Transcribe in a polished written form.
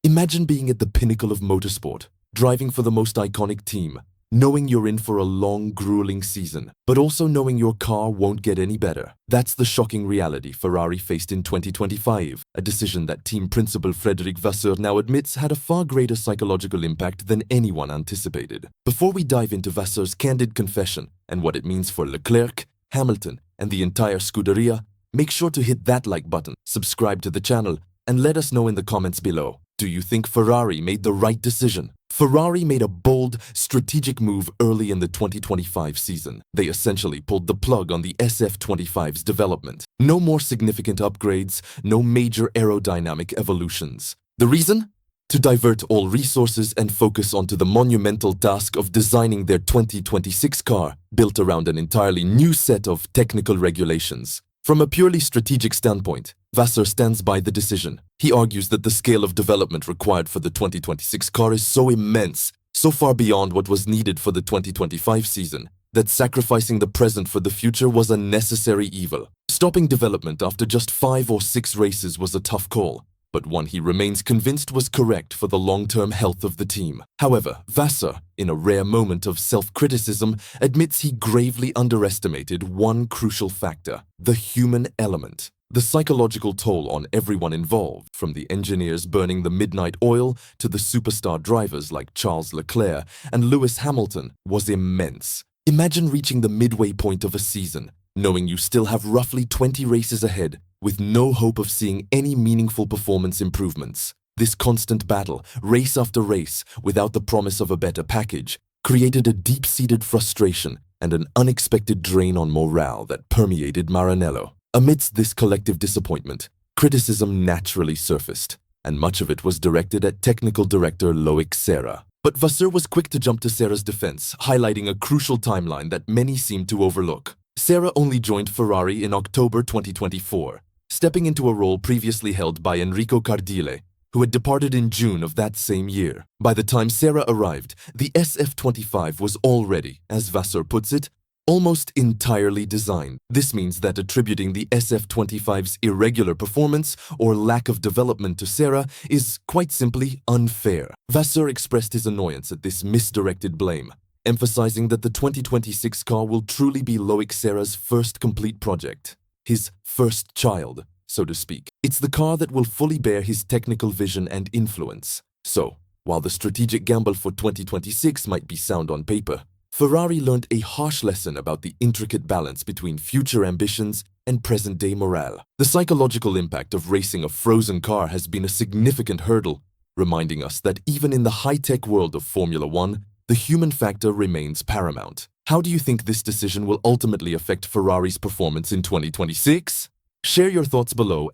Imagine being at the pinnacle of motorsport, driving for the most iconic team, knowing you're in for a long, grueling season, but also knowing your car won't get any better. That's the shocking reality Ferrari faced in 2025, a decision that team principal Frederic Vasseur now admits had a far greater psychological impact than anyone anticipated. Before we dive into Vasseur's candid confession and what it means for Leclerc, Hamilton, and the entire Scuderia, make sure to hit that like button, subscribe to the channel, and let us know in the comments below. Do you think Ferrari made the right decision? Ferrari made a bold, strategic move early in the 2025 season. They essentially pulled the plug on the SF25's development. No more significant upgrades, no major aerodynamic evolutions. The reason? To divert all resources and focus onto the monumental task of designing their 2026 car, built around an entirely new set of technical regulations. From a purely strategic standpoint, Vasseur stands by the decision. He argues that the scale of development required for the 2026 car is so immense, so far beyond what was needed for the 2025 season, that sacrificing the present for the future was a necessary evil. Stopping development after just 5 or 6 races was a tough call, but one he remains convinced was correct for the long-term health of the team. However, Vasseur, in a rare moment of self-criticism, admits he gravely underestimated one crucial factor: the human element. The psychological toll on everyone involved, from the engineers burning the midnight oil to the superstar drivers like Charles Leclerc and Lewis Hamilton, was immense. Imagine reaching the midway point of a season, knowing you still have roughly 20 races ahead, with no hope of seeing any meaningful performance improvements. This constant battle, race after race, without the promise of a better package, created a deep-seated frustration and an unexpected drain on morale that permeated Maranello. Amidst this collective disappointment, criticism naturally surfaced, and much of it was directed at technical director Loïc Serra. But Vasseur was quick to jump to Serra's defense, highlighting a crucial timeline that many seem to overlook. Serra only joined Ferrari in October 2024, stepping into a role previously held by Enrico Cardile, who had departed in June of that same year. By the time Serra arrived, the SF25 was already, as Vasseur puts it, almost entirely designed. This means that attributing the SF25's irregular performance or lack of development to Serra is quite simply unfair. Vasseur expressed his annoyance at this misdirected blame, emphasizing that the 2026 car will truly be Loïc Serra's first complete project, his first child, so to speak. It's the car that will fully bear his technical vision and influence. So, while the strategic gamble for 2026 might be sound on paper, Ferrari learned a harsh lesson about the intricate balance between future ambitions and present-day morale. The psychological impact of racing a frozen car has been a significant hurdle, reminding us that even in the high-tech world of Formula One, the human factor remains paramount. How do you think this decision will ultimately affect Ferrari's performance in 2026? Share your thoughts below